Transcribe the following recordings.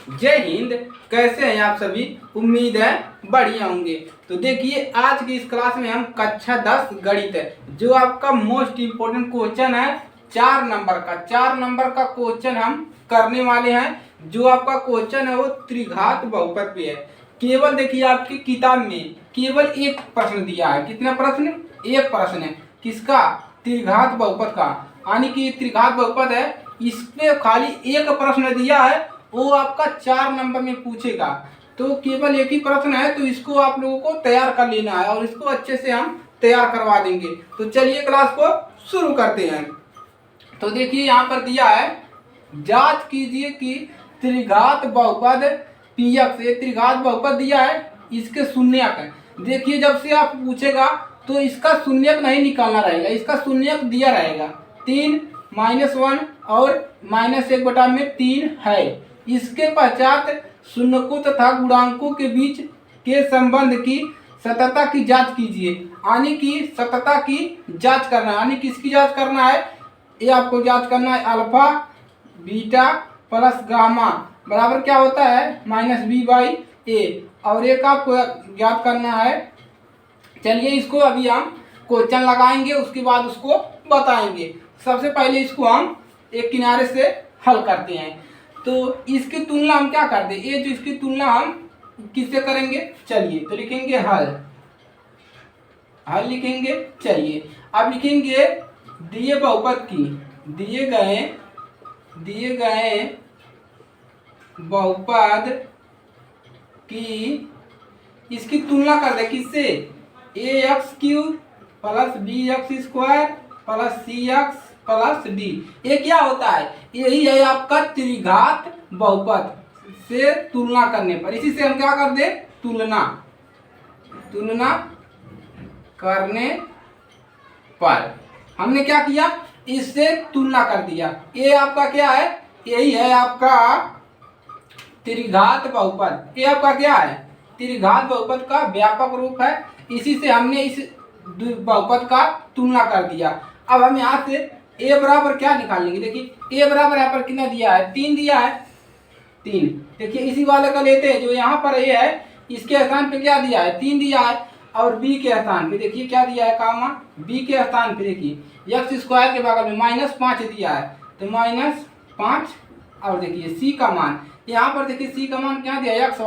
जय हिंद। कैसे हैं आप सभी? उम्मीद है बढ़िया होंगे। तो देखिए आज की इस क्लास में हम कक्षा 10 गणित है जो आपका मोस्ट इम्पोर्टेंट क्वेश्चन है 4 नंबर का क्वेश्चन हम करने वाले हैं। जो आपका क्वेश्चन है वो त्रिघात बहुपद पे है। केवल देखिए आपकी किताब में केवल एक प्रश्न दिया है। कितना प्रश्न? एक प्रश्न है। किसका? त्रिघात बहुपद का। यानी कि त्रिघात बहुपद है, इस पे खाली एक प्रश्न दिया है, वो आपका 4 नंबर में पूछेगा। तो केवल एक ही प्रश्न है, तो इसको आप लोगों को तैयार कर लेना है और इसको अच्छे से हम तैयार करवा देंगे। तो चलिए क्लास को शुरू करते हैं। तो देखिए यहाँ पर दिया है, जांच कीजिए कि त्रिघात बहुपद पीएक्स, ये त्रिघात बहुपद दिया है, इसके शून्यक। देखिए जब से आप पूछेगा तो इसका शून्यक नहीं निकालना रहेगा, इसका शून्यक दिया रहेगा 3 -1 और -1/3 है। इसके पश्चात शून्यकों तथा गुणांकों के बीच के संबंध की सततता की जांच कीजिए। यानी कि सततता की जांच करना है। यानी किसकी जांच करना है? ये आपको जांच करना है अल्फा बीटा प्लस गामा बराबर क्या होता है? -b/a। और एक आपको ज्ञात करना है। चलिए इसको अभी हम क्वेश्चन लगाएंगे, उसके बाद उसको बताएंगे। सबसे पहले इसको हम एक किनारे से हल करते हैं। तो इसकी तुलना हम क्या करते हैं? ये जो इसकी तुलना हम किससे करेंगे? चलिए तो लिखेंगे हल लिखेंगे। चलिए अब लिखेंगे दिए बहुपद की, दिए गए बहुपद की इसकी तुलना कर दे किससे? ax³ + bx² + cx + d। ये क्या होता है? यही है आपका त्रिघात बहुपद से तुलना करने पर। इसी से हम क्या कर दे? तुलना करने पर हमने क्या किया? इससे तुलना कर दिया। ये आपका क्या है? यही है आपका त्रिघात बहुपद। ये आपका क्या है? त्रिघात बहुपद का व्यापक रूप है। इसी से हमने इस बहुपद का तुलना कर दिया। अब हम यहाँ से a बराबर क्या निकालेंगे? देखिए a बराबर यहाँ पर कितना दिया है? 3 दिया है, 3। देखिए इसी वाले का लेते हैं। जो यहाँ पर a है, इसके स्थान पे क्या दिया है? 3 दिया है। और b के स्थान पे देखिए क्या दिया है? कामा b के स्थान पे देखिए x² के बगल में -5 दिया है, तो -5। और देखिए c का मान यहाँ पर देखिए c का मान क्या दिया है? x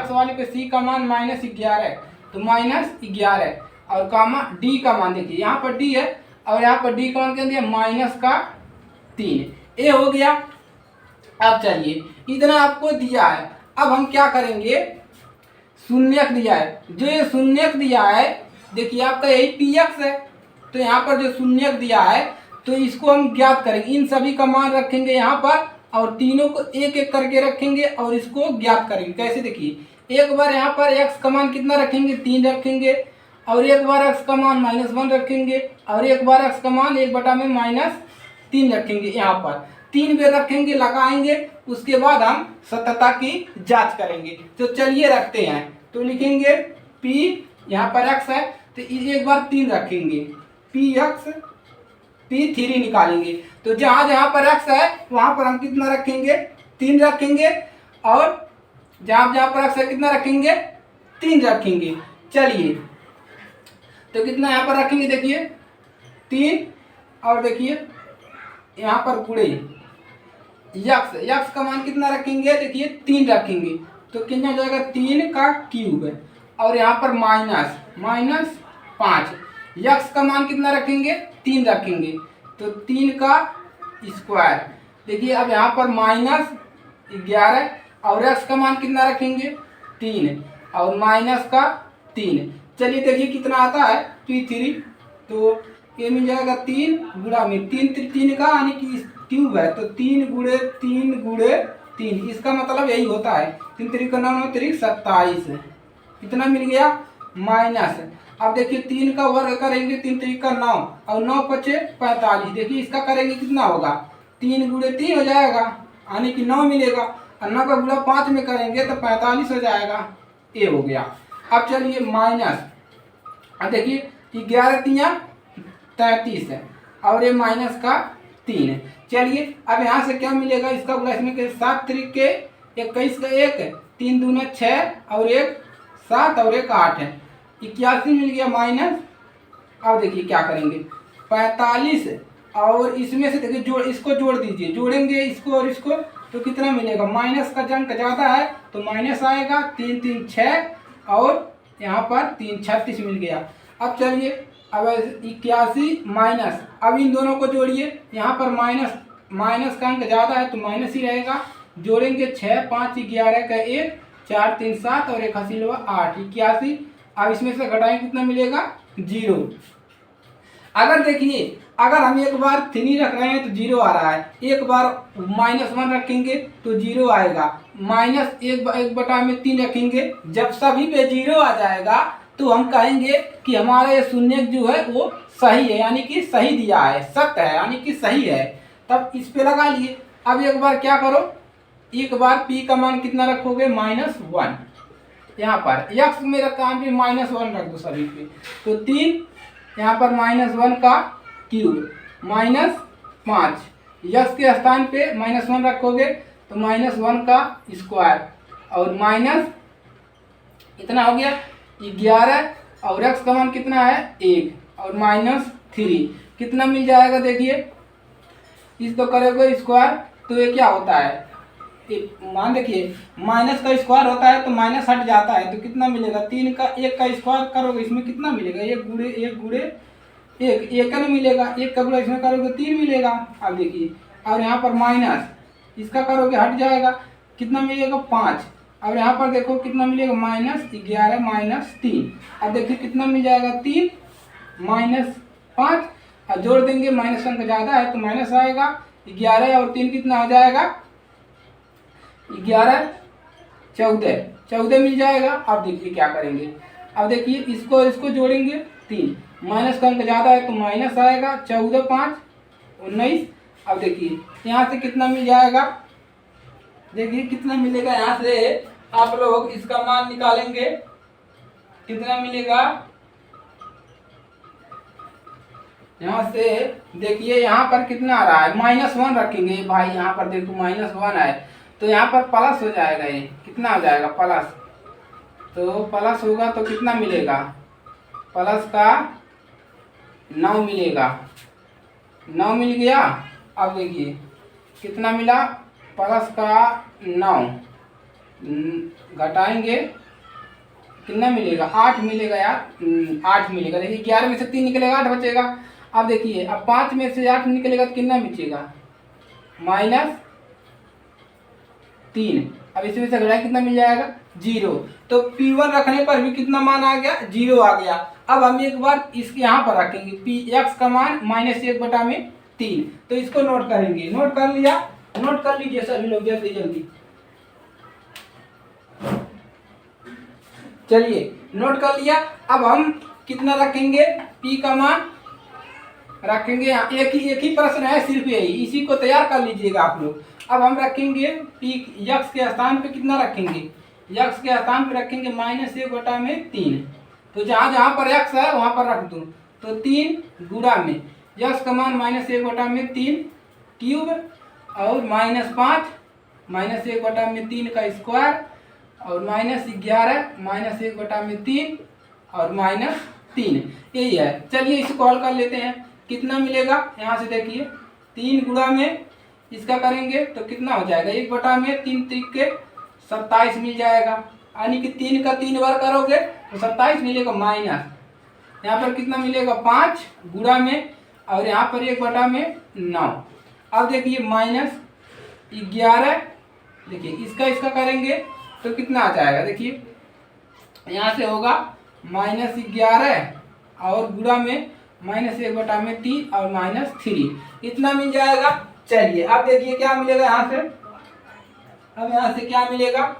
वाले पे c का मान -11, तो -11। और कामा d का मान देखिए यहाँ पर d है और यहाँ पर d का मान क्या दिया? -3। ये हो गया। अब चलिए इतना आपको दिया है। अब हम क्या करेंगे? शून्यक दिया है। जो ये शून्यक दिया है देखिए आपका यही px है, तो यहाँ पर जो शून्यक दिया है तो इसको हम ज्ञात करेंगे। इन सभी का मान रखेंगे यहाँ पर और तीनों को एक एक करके रखेंगे और इसको ज्ञात करेंगे। कैसे? देखिए एक बार यहाँ पर x का मान कितना रखेंगे? 3 रखेंगे। और एक बार x का मान -1 रखेंगे और एक बार x का मान 1/3 रखेंगे। यहाँ पर 3 बार रखेंगे, लगाएंगे, उसके बाद हम सततता की जांच करेंगे। तो चलिए रखते हैं। तो लिखेंगे p, यहाँ पर x है तो एक बार 3 रखेंगे, px p3 निकालेंगे। तो जहाँ जहाँ पर x है वहाँ पर हम कितना रखेंगे? 3 रखेंगे। और जहाँ जहाँ पर x है कितना रखेंगे? 3 रखेंगे। चलिए तो कितना यहाँ पर रखेंगे? देखिए 3 और देखिए यहाँ पर गुणे यक्स का मान कितना रखेंगे? देखिए 3 रखेंगे, तो कितना हो जाएगा? 3 का क्यूब है। और यहाँ पर -5। यक्स का मान कितना रखेंगे? 3 रखेंगे, तो 3 का स्क्वायर। देखिए अब यहाँ पर -11 और x का मान कितना रखेंगे? 3 और -3। चलिए देखिए कितना आता है? p3। तो ये मिल जाएगा 3 गुणा में 3 का यानी कि क्यूब है, तो 3 × 3। इसका मतलब यही होता है 3 3 का 9 3 27। कितना मिल गया? माइनस। अब देखिए 3 का वर्ग करेंगे, 3 3 का 9 और 9 बचे 45। देखिए इसका करेंगे कितना होगा? 3 × 3 हो जाएगा यानी कि 9 मिलेगा। और 9 का गुणा 5 में करेंगे तो 45 हो जाएगा। ये हो गया। अब चलिए माइनस, अब देखिए 11 3 33 है और ये -3 है। चलिए अब यहाँ से क्या मिलेगा? इसका गुणा इसमें के 7 3 के 21 का 1, 3 दूना 6 और 1 7 और 1 8 है, 81 मिल गया माइनस। अब देखिए क्या करेंगे, 45 और इसमें से देखिए इसको जोड़ दीजिए, जोड़ेंगे इसको और इसको तो कितना मिलेगा, माइनस का अंक ज़्यादा है तो माइनस आएगा, 3 3 6 और यहाँ पर 3 36 मिल गया। अब चलिए अब 81 माइनस, अब इन दोनों को जोड़िए, यहाँ पर माइनस का अंक ज़्यादा है तो माइनस ही रहेगा, जोड़ेंगे 6 5 11 का 1 4 3 7 और 1 हासिल हुआ 8 81। अब इसमें से घटाएंगे कितना मिलेगा, 0। अगर देखिए अगर हम एक बार 3 रख रहे हैं तो 0 आ रहा है, एक बार -1 रखेंगे तो 0 आएगा, -1/3 रखेंगे, जब सभी पे 0 आ जाएगा तो हम कहेंगे कि हमारा ये शून्य जो है वो सही है, यानी कि सही दिया है, सत्य है, यानी कि सही है, तब इस पे लगा लिए। अब एक बार क्या करो, एक बार p का मान कितना रखोगे, -1, यहाँ पर x में रखा -1 रख दो सभी पे, तो 3 यहाँ पर -1 का क्यूब -5, यक्स के स्थान पे -1 रखोगे तो -1 का स्क्वायर और माइनस इतना हो गया 11 और x का मान कितना है 1 और -3 कितना मिल जाएगा, देखिए इसको करोगे स्क्वायर तो ये क्या होता है, मान देखिए माइनस का स्क्वायर होता है तो माइनस हट जाता है तो कितना मिलेगा, 3 का 1 का स्क्वायर करोगे इसमें कितना मिलेगा, 1 गुणे 1 का नहीं मिलेगा, 1 का गुणा इसमें करोगे 3 मिलेगा। अब देखिए और यहाँ पर माइनस इसका करोगे हट जाएगा, कितना मिलेगा 5, और यहाँ पर देखो कितना मिलेगा -11 -3, अब देखिए कितना मिल जाएगा 3 -5 और जोड़ देंगे, माइनस अंक ज़्यादा है तो माइनस आएगा, 11 और 3 कितना हो जाएगा 11 14 मिल जाएगा। अब देखिए क्या करेंगे, अब देखिए इसको जोड़ेंगे 3, माइनस का अंक ज़्यादा है तो माइनस आएगा, 14 5 19। अब देखिए यहाँ से कितना मिल जाएगा, देखिए कितना मिलेगा, यहाँ से आप लोग इसका मान निकालेंगे कितना मिलेगा, यहाँ से देखिए यहाँ पर कितना आ रहा है, -1 रखेंगे भाई, यहाँ पर देखो -1 है तो यहाँ पर प्लस हो जाएगा, ये कितना हो जाएगा प्लस, तो प्लस होगा तो कितना मिलेगा, प्लस का 9 मिलेगा, 9 मिल गया। अब देखिए कितना मिला, प्लस का 9 घटाएंगे कितना मिलेगा, 8 मिलेगा यार, 8 मिलेगा, देखिए 11 में से 3 निकलेगा 8 बचेगा। अब देखिए अब 5 में से 8 निकलेगा तो कितना बचेगा, -3, अब इसमें से घटाए कितना मिल जाएगा 0, तो P1 रखने पर भी कितना मान आ गया, 0 आ गया। अब हम एक बार इसके यहाँ पर रखेंगे x का मान -1/3, तो इसको नोट करेंगे, नोट कर लिया, नोट कर लीजिए सभी लोग जल्दी जल्दी, चलिए नोट कर लिया। अब हम कितना रखेंगे, p का मान रखेंगे, एक ही प्रश्न है सिर्फ यही, इसी को तैयार कर लीजिएगा आप लोग। अब हम रखेंगे p यक्स के स्थान पे कितना रखेंगे, यक्स के स्थान पे रखेंगे -1/3, तो जहाँ जहाँ पर x है वहाँ पर रख दूँ, तो 3 गुणा में यक्स का मान -1/3 क्यूब और -5 -1/3 का स्क्वायर और -11 -1/3 और -3, यही है। चलिए इसको हल कर लेते हैं, कितना मिलेगा, यहाँ से देखिए 3 गुणा में इसका करेंगे तो कितना हो जाएगा, 1/3 3 27 मिल जाएगा, यानी कि 3 का 3 बार करोगे तो 27 मिलेगा, माइनस यहाँ पर कितना मिलेगा 5 गुणा में और यहाँ पर 1/9। अब देखिए -11, देखिए इसका करेंगे तो कितना आ जाएगा, देखिए यहाँ से होगा -11 और गुणा में -1/3 और -3, इतना मिल जाएगा। चलिए अब देखिए क्या मिलेगा यहाँ से, अब यहाँ से क्या मिलेगा,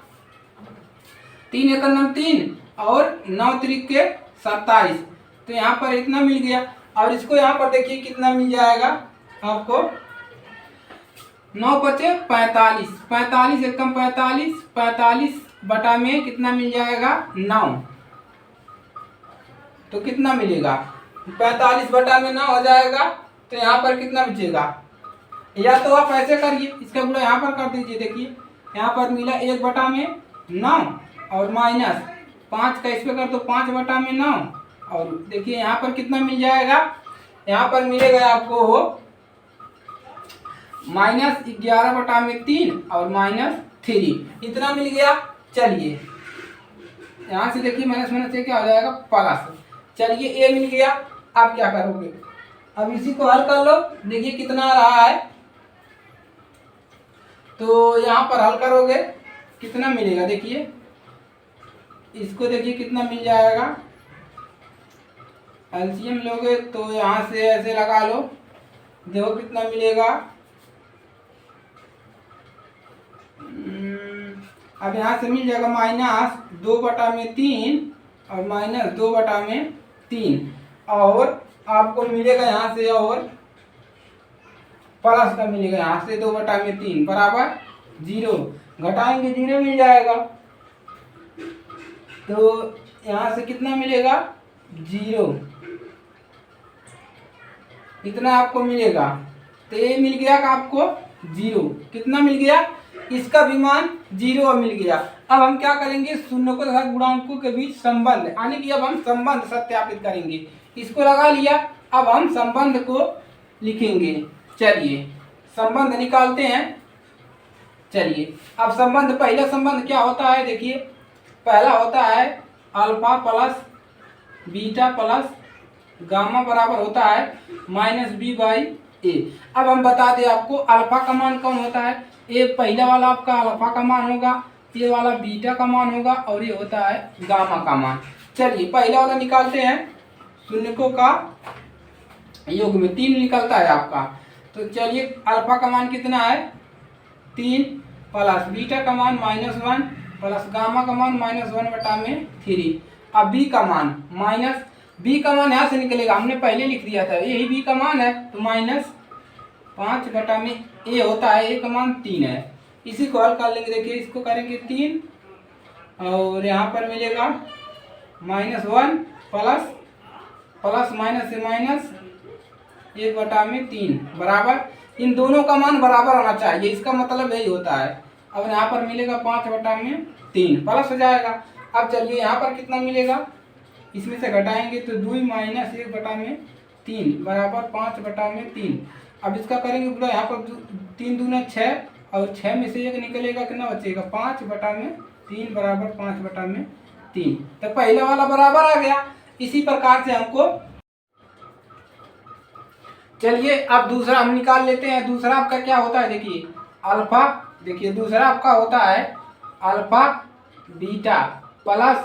3 एकड़ 3 और 9 त्रिके 27, तो यहाँ पर इतना मिल गया। और इसको यहाँ पर देखिए कितना मिल जाएगा आपको, 9 बचे 45, 45 एकम 45, 45 बटा में कितना मिल जाएगा 9, तो कितना मिलेगा 45 बटा में 9 हो जाएगा, तो यहाँ पर कितना बचेगा, या तो आप ऐसे करिए इसका गुणा यहाँ पर कर दीजिए, देखिए यहाँ पर मिला 1/9 और माइनस 5 का इस पे कर तो 5/9 और देखिए यहाँ पर कितना मिल जाएगा, यहाँ पर मिलेगा आपको -11/3 और -3 इतना मिल गया। चलिए यहाँ से देखिए माइनस माइनस से क्या हो जाएगा प्लस। चलिए ए मिल गया। आप क्या करोगे, अब इसी को हल कर लो, देखिए कितना आ रहा है। तो यहाँ पर हल करोगे कितना मिलेगा, देखिए इसको देखिए कितना मिल जाएगा। एलसीएम लोगे तो यहाँ से ऐसे लगा लो, देखो कितना मिलेगा। अब यहाँ से मिल जाएगा -2/3 और -2/3 और आपको मिलेगा यहाँ से और प्लस का मिलेगा यहाँ से 2/3 बराबर 0, घटाएंगे 0 मिल जाएगा। तो यहाँ से कितना मिलेगा 0, इतना आपको मिलेगा। तो ये मिल गया कि आपको 0 कितना मिल गया, इसका भी मान 0 मिल गया। अब हम क्या करेंगे, शून्यकों तथा गुणांकों के बीच संबंध, यानी कि अब हम संबंध सत्यापित करेंगे। इसको लगा लिया, अब हम संबंध को लिखेंगे। चलिए संबंध निकालते हैं। चलिए अब संबंध, पहला संबंध क्या होता है, देखिए पहला होता है alpha plus beta plus gamma बराबर होता है -b/a। अब हम बता दें आपको अल्फा का मान कौन होता है, ये पहला वाला आपका अल्फा का मान होगा, ये वाला बीटा का मान होगा और ये होता है गामा का मान। चलिए पहला वाला निकालते हैं, शून्यकों का योग में 3 निकलता है आपका। तो चलिए अल्फा का मान कितना है 3 प्लस बीटा का मान -1 प्लस गामा का मान -1/3। अब बी का मान बी का मान यहाँ से निकलेगा, हमने पहले लिख दिया था, यही बी का मान है तो -5/a होता है, ए का मान 3 है। इसी को हल कर लेंगे, देखिए इसको करेंगे 3 और यहाँ पर मिलेगा -1 प्लस माइनस से माइनस 1/3 बराबर, इन दोनों का मान बराबर होना चाहिए, इसका मतलब यही होता है। अब यहाँ पर मिलेगा 5/3 प्लस हो जाएगा। अब चलिए यहाँ पर कितना मिलेगा, इसमें से घटाएंगे तो 2 - 1/3 बराबर 5/3। अब इसका करेंगे पूरा, यहाँ पर 3 दूना 6 और 6 में से 1 निकलेगा, कितना बचेगा 5/3 बराबर 5/3। तो पहला वाला बराबर आ गया। इसी प्रकार से हमको, चलिए अब दूसरा हम निकाल लेते हैं। दूसरा आपका क्या होता है, देखिए अल्फा, देखिए दूसरा आपका होता है अल्फा बीटा प्लस,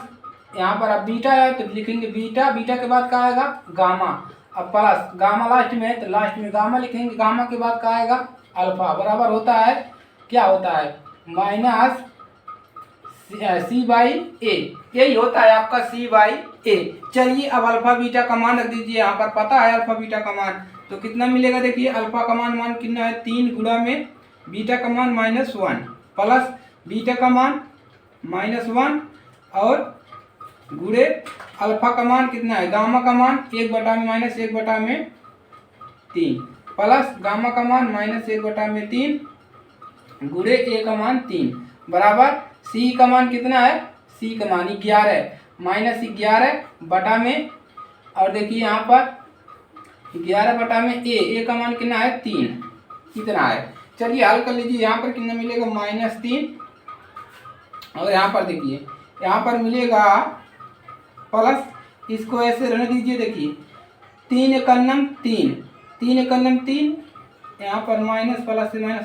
यहाँ पर अब बीटा है तो लिखेंगे बीटा, बीटा के बाद क्या आएगा गामा, अब प्लस गामा लास्ट में है तो लास्ट में गामा लिखेंगे, गामा के बाद क्या आएगा अल्फा बराबर होता है, क्या होता है -c/a, यही होता है आपका c/a। चलिए अब अल्फा बीटा का मान रख दीजिए, यहाँ पर पता है अल्फा बीटा का मान, तो कितना मिलेगा, देखिए अल्फा का मान कितना है 3 गुणा में बीटा का मान -1 प्लस बीटा का मान -1 और गुणे अल्फा का मान कितना है, गामा का मान 1/-1/3 प्लस गामा का मान -1/3 गुणे ए का मान 3 बराबर सी का मान कितना है, सी का मान 11 -11 में, और देखिए यहाँ पर 11 ए का मान कितना है 3, कितना है। चलिए हल कर लीजिए, यहाँ पर कितना मिलेगा -3 और यहाँ पर देखिए यहाँ पर मिलेगा प्लस, इसको ऐसे रहने दीजिए, देखिए 3 एकन्नम 3 यहाँ पर माइनस प्लस से माइनस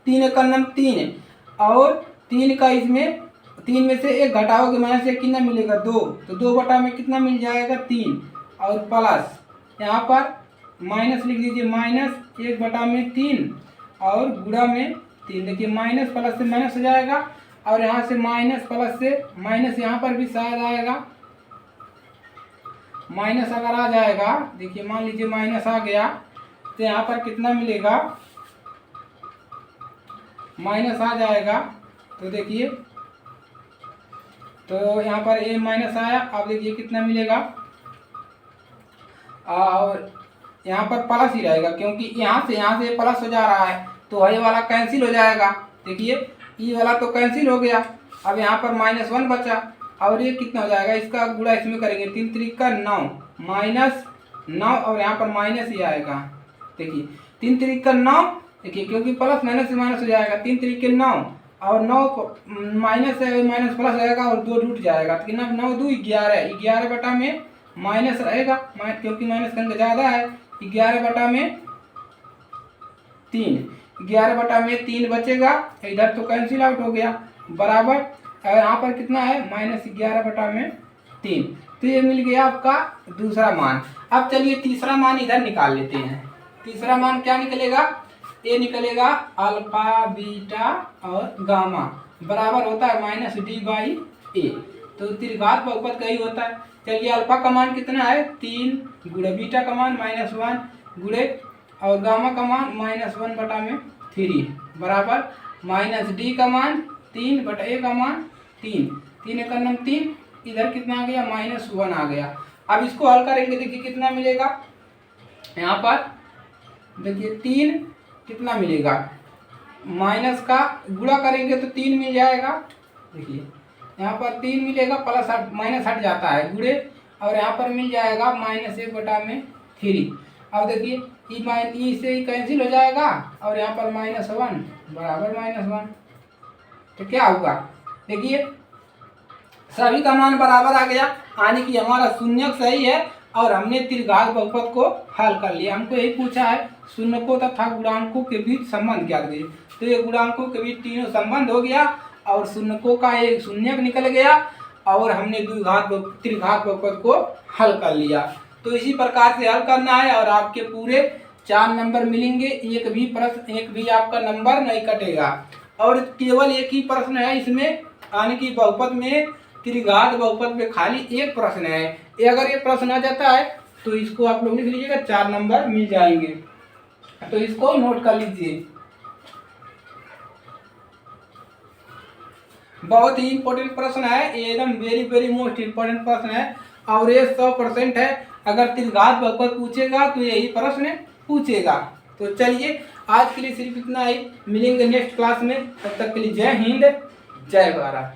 3 एकन्नम 3 और 3 का इसमें 3 में से 1 घटाओगे माइनस 1 कितना मिलेगा 2, तो 2 में कितना मिल जाएगा 3 और प्लस यहाँ पर माइनस लिख दीजिए -1/3 और गुणा में 3, देखिए माइनस प्लस से माइनस हो जाएगा और यहाँ से माइनस प्लस से माइनस यहाँ पर भी शायद आएगा माइनस, अगर आ जाएगा देखिए मान लीजिए माइनस आ गया तो यहाँ पर कितना मिलेगा माइनस आ जाएगा, तो देखिए तो यहाँ पर ए माइनस आया, अब देखिए कितना मिलेगा और यहाँ पर प्लस ही रहेगा क्योंकि यहाँ से प्लस हो जा रहा है तो ये वाला कैंसिल हो जाएगा। देखिए ई वाला तो कैंसिल हो गया। अब यहाँ पर -1 बचा और ये कितना हो जाएगा, इसका गुणा इसमें करेंगे 3 त्रिका 9 -9 और यहाँ पर माइनस ही आएगा। देखिए 3 त्रिका 9, देखिए क्योंकि प्लस माइनस से माइनस हो जाएगा, 3 त्रिके 9 और 9 माइनस से माइनस प्लस आएगा और 2 रूट जाएगा, तो कितना 9 2 11, 11 बटा में माइनस रहेगा, क्योंकि माइनस का अंक ज़्यादा है, 11 बटा में 3, 11 बटा में 3 बचेगा, इधर तो कैंसिल आउट हो गया, बराबर यहाँ पर कितना है -11 बटा में 3। तो ये मिल गया आपका दूसरा मान। अब चलिए तीसरा मान इधर निकाल लेते हैं। तीसरा मान क्या निकलेगा, ये निकलेगा अल्फा बीटा और गामा बराबर होता है -d/a। तो त्रिघात बहुपद का ही होता है। चलिए अल्फा का मान कितना है 3 गुणे बीटा का मान -1 गुणे और गामा का मान -1 बटा में 3 बराबर -d का मान 3 बटा a का मान 3, 3 एक 3, इधर कितना आ गया -1 आ गया। अब इसको हल करेंगे, देखिए कितना मिलेगा, यहाँ पर देखिए 3 कितना मिलेगा, माइनस का गुणा करेंगे तो 3 मिल जाएगा। देखिए यहाँ पर 3 मिलेगा, प्लस माइनस हट जाता है गुणे और यहाँ पर मिल जाएगा -1 बटा में 3। अब देखिए ई से ही कैंसिल हो जाएगा और यहाँ पर -1 बराबर -1। तो क्या होगा, देखिए सभी का मान बराबर आ गया, यानी कि हमारा शून्यक सही है और हमने त्रिघात बहुपद को हल कर लिया। हमको यही पूछा है शून्यकों तथा गुणांकों के बीच संबंध ज्ञात कीजिए। तो ये गुणांकों के बीच तीनों संबंध हो गया और शून्यकों का एक शून्यक निकल गया और हमने त्रिघात बहुपद को हल कर लिया। तो इसी प्रकार से हल करना है और आपके पूरे 4 नंबर मिलेंगे, एक भी आपका नंबर नहीं कटेगा। और केवल एक ही प्रश्न है इसमें, यानी कि बहुपद में त्रिघात बहुपद में खाली एक प्रश्न है। ये अगर ये प्रश्न आ जाता है तो इसको आप लोग लिख लीजिएगा, 4 नंबर मिल जाएंगे। तो इसको नोट कर लीजिए, बहुत ही इंपॉर्टेंट प्रश्न है, एकदम वेरी मोस्ट इंपॉर्टेंट प्रश्न है और ये 100% है। अगर त्रिघात बहुपद पूछेगा तो यही प्रश्न पूछेगा। तो चलिए आज के लिए सिर्फ इतना ही, मिलेंगे नेक्स्ट क्लास में, तब तक के लिए जय हिंद जय भारत।